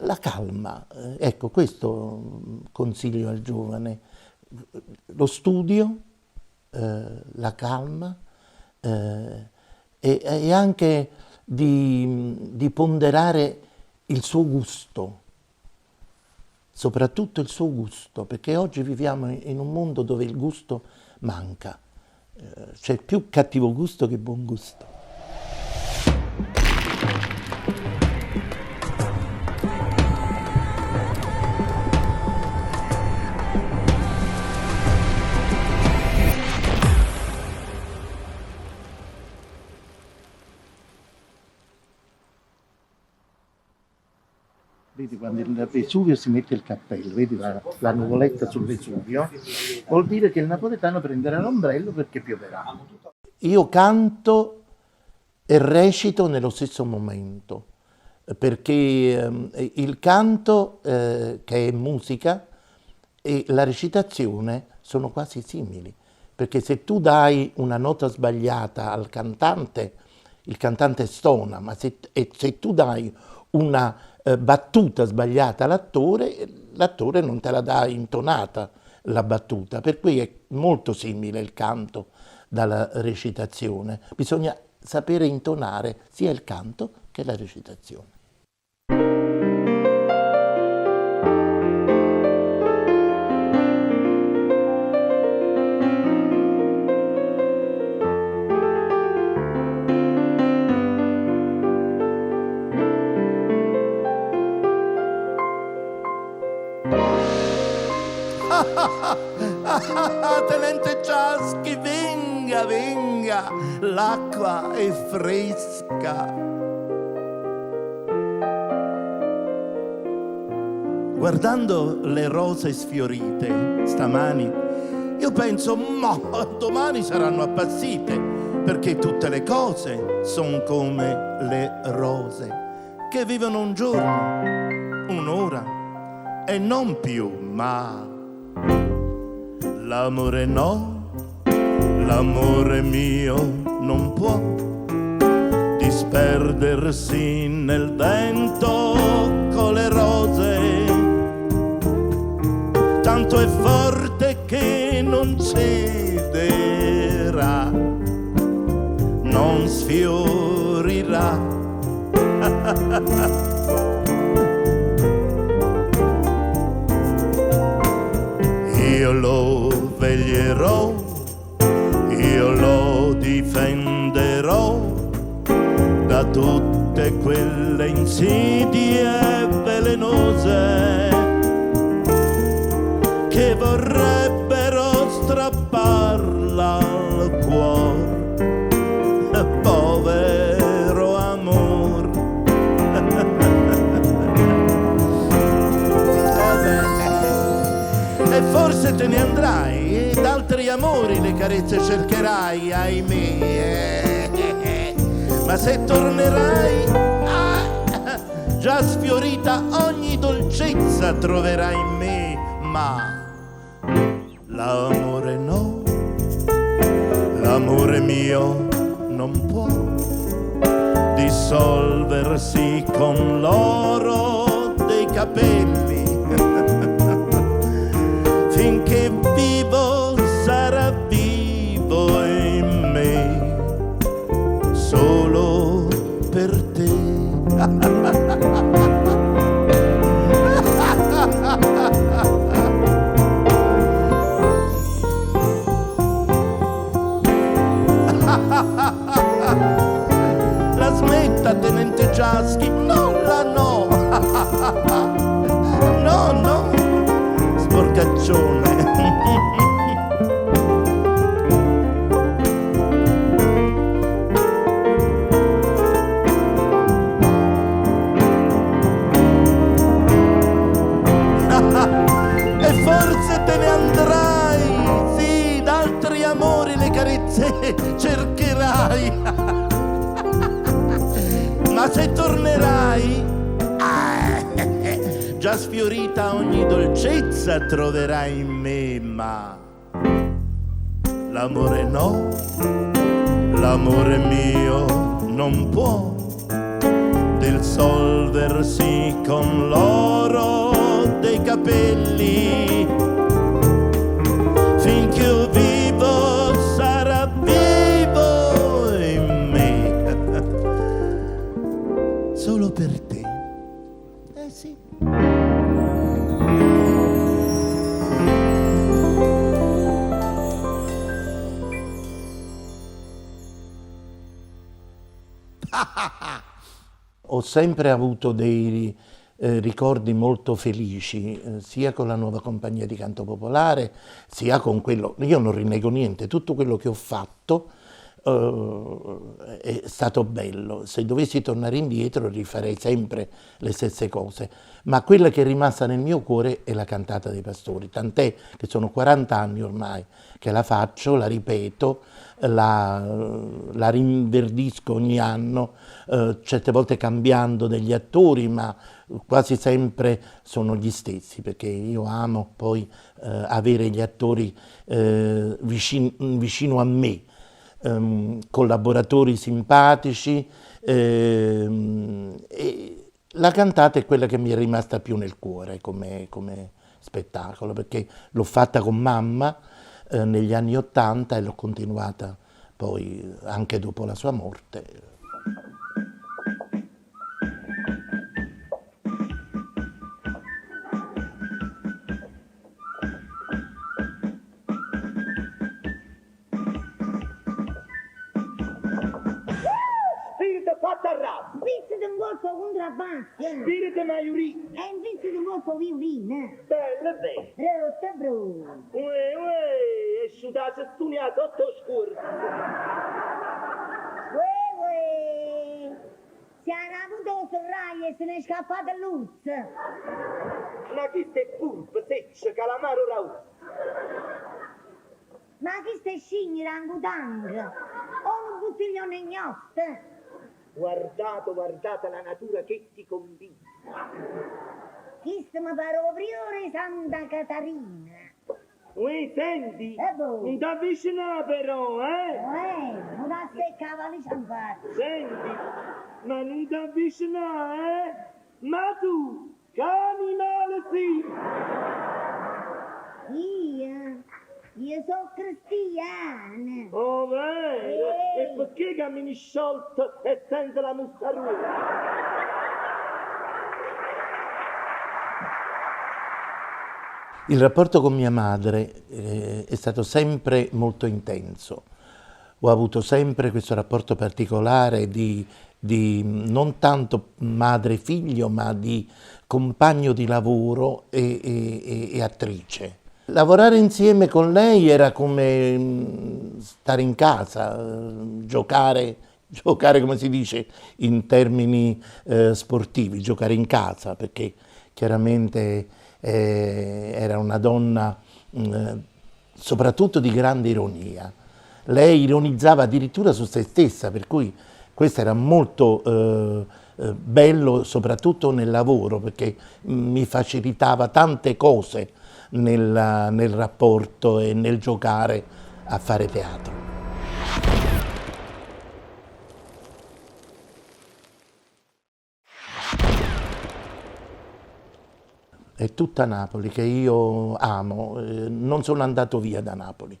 La calma, ecco, questo consiglio al giovane. Lo studio, la calma e anche di ponderare il suo gusto, soprattutto il suo gusto, perché oggi viviamo in un mondo dove il gusto manca. C'è più cattivo gusto che buon gusto. Vedi quando il Vesuvio si mette il cappello, vedi la nuvoletta sul Vesuvio, vuol dire che il napoletano prenderà l'ombrello perché pioverà. Io canto e recito nello stesso momento, perché il canto, che è musica, e la recitazione sono quasi simili, perché se tu dai una nota sbagliata al cantante, il cantante stona, ma se tu dai una battuta sbagliata all'attore, l'attore non te la dà intonata la battuta, per cui è molto simile il canto dalla recitazione. Bisogna sapere intonare sia il canto che la recitazione. Tenente Ciaschi, venga, venga, l'acqua è fresca. Guardando le rose sfiorite stamani, io penso, ma domani saranno appassite, perché tutte le cose sono come le rose, che vivono un giorno, un'ora e non più, ma l'amore no, l'amore mio non può disperdersi nel vento con le rose, tanto è forte che non cederà, non sfiorirà. Io lo veglierò, io lo difenderò da tutte quelle insidie velenose che vorrebbero strapparla al cuore, povero amor. E forse te ne andrai, ed altri amori le carezze cercherai, ahimè. Ma se tornerai, già sfiorita ogni dolcezza troverai in me, ma l'amore no, l'amore mio non può dissolversi con l'oro dei capelli. Finché vivo sarà vivo in me, solo per te. La smetta, tenente Ciaschi, no, la no. No, no, sporcaccione. E forse te ne andrai, sì, d'altri amori le carezze cercherai. Ma se tornerai, già sfiorita ogni dolcezza troverai in me, ma l'amore no, l'amore mio non può del sol versi con l'oro dei capelli. Finché io vivo sarà vivo in me, solo per te. Sì. Ho sempre avuto dei ricordi molto felici, sia con la nuova compagnia di canto popolare, sia con quello. Io non rinnego niente, tutto quello che ho fatto è stato bello. Se dovessi tornare indietro rifarei sempre le stesse cose, ma quella che è rimasta nel mio cuore è la cantata dei pastori, tant'è che sono 40 anni ormai che la faccio, la ripeto, la rinverdisco ogni anno, certe volte cambiando degli attori, ma quasi sempre sono gli stessi, perché io amo poi avere gli attori vicino a me, collaboratori simpatici, e la cantata è quella che mi è rimasta più nel cuore come spettacolo, perché l'ho fatta con mamma negli anni '80 e l'ho continuata poi anche dopo la sua morte. Spizzo di un colpo contrabbasso. Spirito maiorì. E un pizzo di un colpo violino. Bello, bello. Brutto, brutto. Uè, è sciutato stuniato sotto scuro. Uè. Si era avuto sul rai e se ne è scappato l'urso. Ma chi stai pulpo, seccio, calamaro rauto? Ma chi stai scigni rangutang? O un bottiglione gnotto? Guardate la natura che ti combina. Chi mi pare o priore Santa Catarina. Uè, senti, boh. non ti avvicinare però, Non ha seccava lì cianfatti. Senti, ma non ti avvicinare, Ma tu, che animale sei? Io sono cristiana. Oh, vero? E perché cammini sciolto e senza la mustarella? Il rapporto con mia madre è stato sempre molto intenso. Ho avuto sempre questo rapporto particolare di non tanto madre-figlio, ma di compagno di lavoro e attrice. Lavorare insieme con lei era come stare in casa, giocare come si dice in termini sportivi, giocare in casa, perché chiaramente era una donna soprattutto di grande ironia. Lei ironizzava addirittura su se stessa, per cui questo era molto bello soprattutto nel lavoro, perché mi facilitava tante cose nel rapporto e nel giocare a fare teatro. È tutta Napoli che io amo, non sono andato via da Napoli.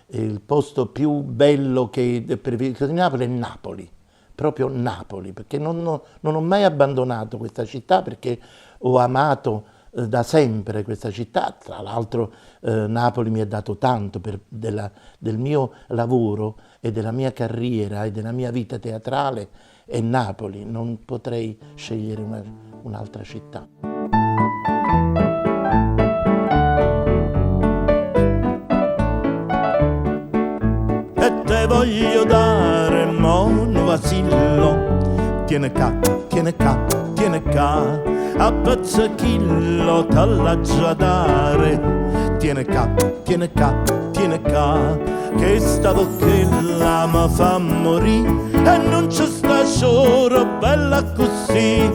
Il posto più bello che preferisco di Napoli è Napoli, proprio Napoli, perché non ho mai abbandonato questa città, perché ho amato da sempre questa città. Tra l'altro Napoli mi ha dato tanto del mio lavoro e della mia carriera e della mia vita teatrale, è Napoli, non potrei scegliere un'altra città. E te voglio dare mono Vasillo, tiene qua, a pezzacchillo t'alla già dare, tiene qua, che sta bocchella mi fa morire e non c'è sta sciora bella così,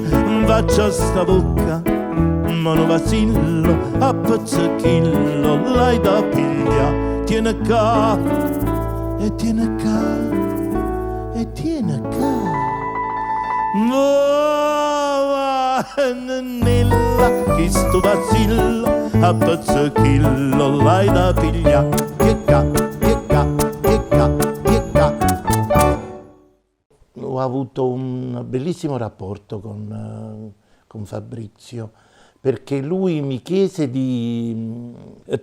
faccia sta bocca, mono Vasillo, a pezzacchillo l'hai da piglia, tiene qua, e tiene qua, Nella che sto vacillo a pezzacchillo l'hai da piglia che ca, che ca, che ca, che ca. Ho avuto un bellissimo rapporto con Fabrizio, perché lui mi chiese di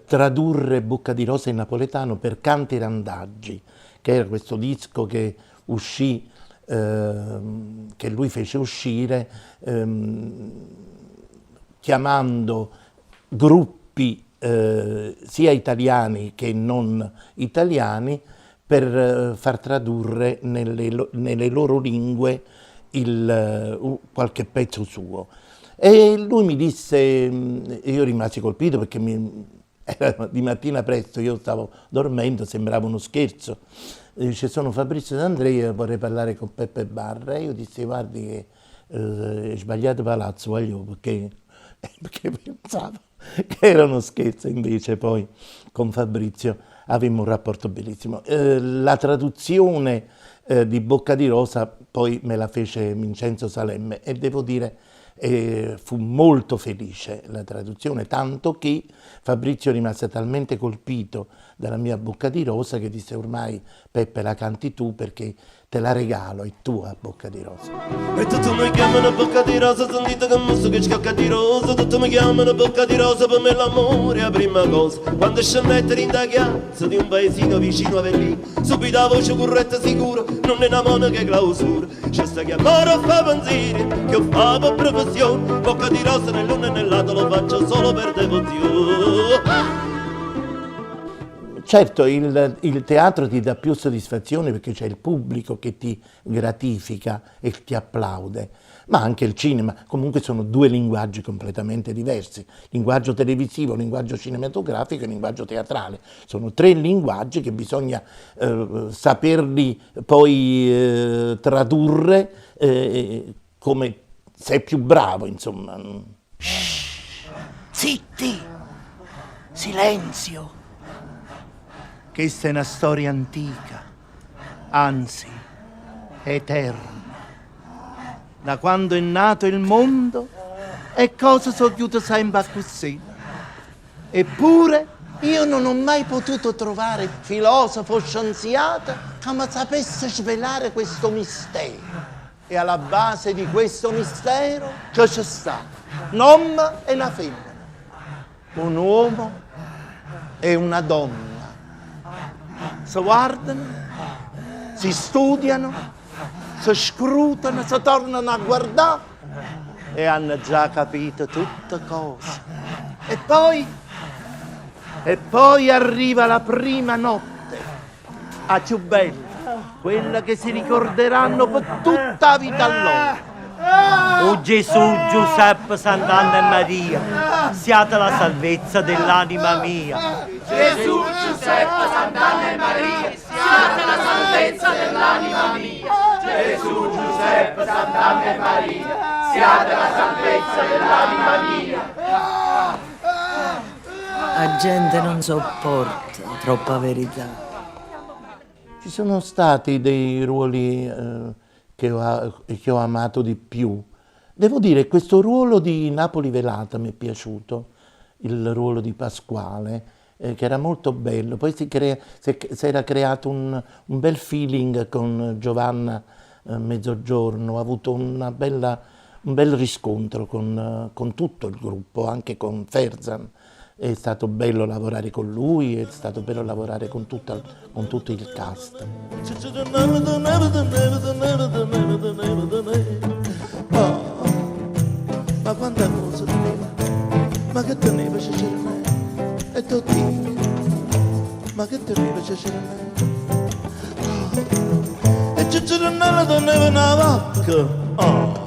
tradurre Bocca di Rosa in napoletano per Canti Randaggi, che era questo disco che uscì, che lui fece uscire chiamando gruppi sia italiani che non italiani per far tradurre nelle loro lingue qualche pezzo suo. E lui mi disse, io rimasi colpito perché era di mattina presto, io stavo dormendo, sembrava uno scherzo. Dice: sono Fabrizio D'Andrea, vorrei parlare con Peppe Barra. E io dissi: guardi che è sbagliato palazzo, voglio, perché pensavo che era uno scherzo. Invece poi con Fabrizio avevamo un rapporto bellissimo. La traduzione di Bocca di Rosa poi me la fece Vincenzo Salemme e devo dire fu molto felice la traduzione, tanto che Fabrizio rimase talmente colpito dalla mia Bocca di Rosa che disse: ormai Peppe la canti tu perché te la regalo, è tua Bocca di Rosa. E tutti mi chiamano Bocca di Rosa, sentite che muso che scocca di rosa. Tutti mi chiamano Bocca di Rosa, per me l'amore è la prima cosa. Quando scendete in da chiazza di un paesino vicino a Verlì, subito la voce corretta sicura, non è una monaca clausura. C'è sta chiamare a fa pensieri, che ho fatto per professione. Bocca di Rosa nell'uno e nell'altro lo faccio solo per devozione. Certo, il teatro ti dà più soddisfazione perché c'è il pubblico che ti gratifica e ti applaude, ma anche il cinema. Comunque sono due linguaggi completamente diversi: linguaggio televisivo, linguaggio cinematografico e linguaggio teatrale. Sono tre linguaggi che bisogna saperli poi tradurre come sei più bravo, insomma. Zitti! Silenzio! Questa è una storia antica, anzi, eterna. Da quando è nato il mondo, e cose sono chiuse sempre così. Eppure, io non ho mai potuto trovare filosofo o scienziato che mi sapesse svelare questo mistero. E alla base di questo mistero c'è sta un uomo e una femmina, un uomo e una donna. Si guardano, si studiano, si scrutano, si tornano a guardare e hanno già capito tutte cose. E poi arriva la prima notte, la più bella, quella che si ricorderanno per tutta la vita loro. O Gesù, Giuseppe, Sant'Anna e Maria, siate la salvezza dell'anima mia. Gesù, Giuseppe, Sant'Anna e Maria, siate la salvezza dell'anima mia. Gesù, Giuseppe, Sant'Anna e Maria, siate la salvezza dell'anima mia. La gente non sopporta troppa verità. Ci sono stati dei ruoli che ho amato di più. Devo dire, questo ruolo di Napoli Velata mi è piaciuto, il ruolo di Pasquale, che era molto bello. Poi si era creato un bel feeling con Giovanna Mezzogiorno, ho avuto un bel riscontro con tutto il gruppo, anche con Ferzan. È stato bello lavorare con lui, è stato bello lavorare con tutto il cast. Oh, ma quanta cosa teneva? Ma che teneva Ciccironè? E tu dimmi, ma che teneva Ciccironè? Oh, e Ciccironella teneva una vacca, oh.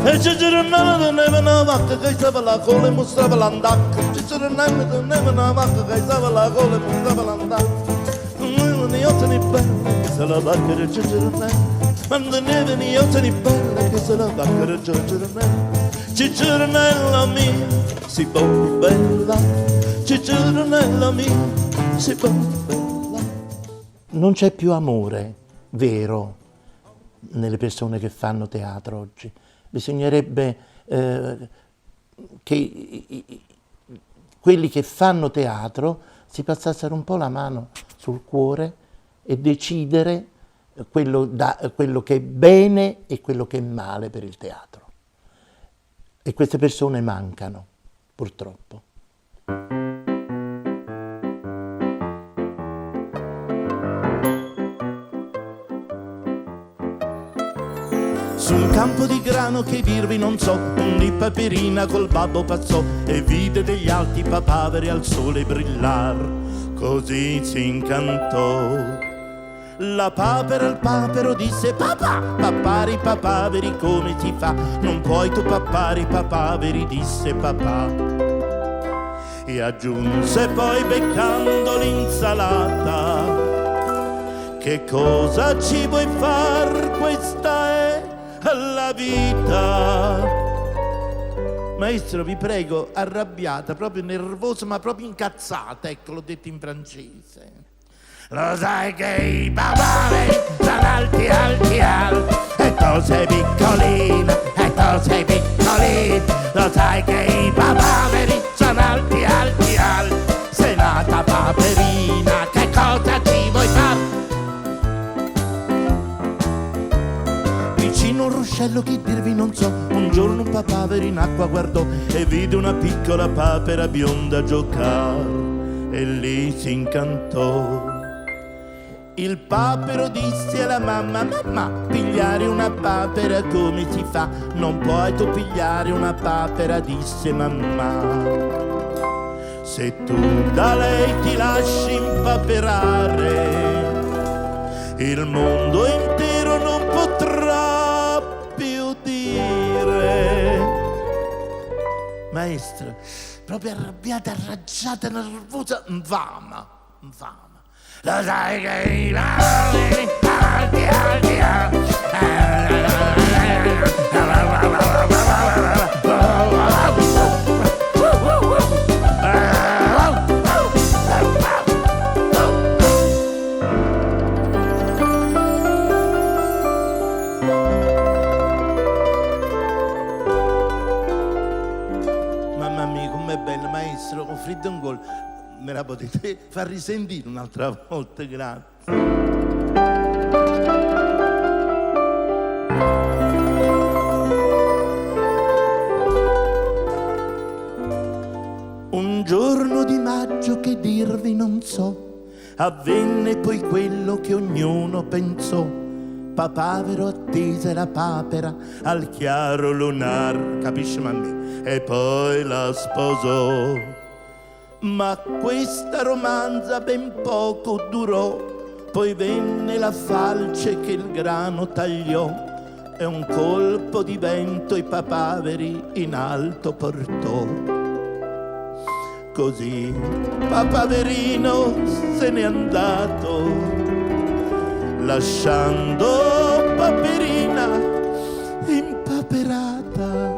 E Ciccironella teneva una vacca che stava la cola e mostrava l'andacca. Ciccironella teneva una vacca che stava la cola e mostrava l'andacca. Io te ne bella che se la vacca era Ciccironella. Quando neve io te ne bella che se la vacca era Ciccironella. Ciccironella mia, si buona bella. Ciccironella mia, si buona bella. Non c'è più amore vero nelle persone che fanno teatro oggi. Bisognerebbe che quelli che fanno teatro si passassero un po' la mano sul cuore e decidere quello che è bene e quello che è male per il teatro. E queste persone mancano, purtroppo. Su un campo di grano che dirvi non so, ogni paperina col babbo passò e vide degli alti papaveri al sole brillar, così si incantò. La papera al papero disse: papà, pappare i papaveri come si fa? Non puoi tu pappare i papaveri, disse papà. E aggiunse poi beccando l'insalata: che cosa ci vuoi far? Questa è la vita. Maestro, vi prego, arrabbiata, proprio nervosa, ma proprio incazzata, ecco, l'ho detto in francese. Lo sai che i papaveri sono alti, alti, alti, e tu sei piccolina, e tu sei piccolina. Lo sai che i papaveri sono alti, alti, alti, sei nata paperina, che cosa ci vuoi fare? Vicino un ruscello che dirvi non so, un giorno un papavero in acqua guardò e vide una piccola papera bionda giocare e lì si incantò. Il papero disse alla mamma: mamma, pigliare una papera come si fa? Non puoi tu pigliare una papera, disse mamma. Se tu da lei ti lasci impaperare, il mondo intero non potrà più dire. Maestra, proprio arrabbiata, arraggiata, nervosa, infama, infama. Lo sai che i papaveri alti, alti, alti, mamma mia, com'è bello, maestro, ho fritto un gol. Me la potete far risentire un'altra volta, grazie. Un giorno di maggio che dirvi non so, avvenne poi quello che ognuno pensò. Papavero attese la papera al chiaro lunar, capisci mamma? E poi la sposò. Ma questa romanza ben poco durò, poi venne la falce che il grano tagliò e un colpo di vento i papaveri in alto portò. Così papaverino se n'è andato, lasciando paperina impaperata.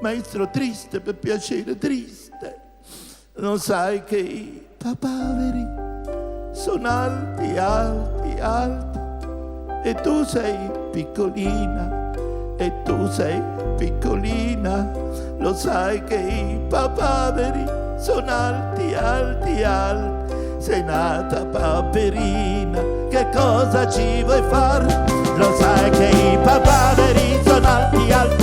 Maestro, triste, per piacere, triste. Non sai che i papaveri sono alti, alti, alti, e tu sei piccolina, e tu sei piccolina. Lo sai che i papaveri sono alti, alti, alti, sei nata paperina, che cosa ci vuoi far? Lo sai che i papaveri sono alti, alti,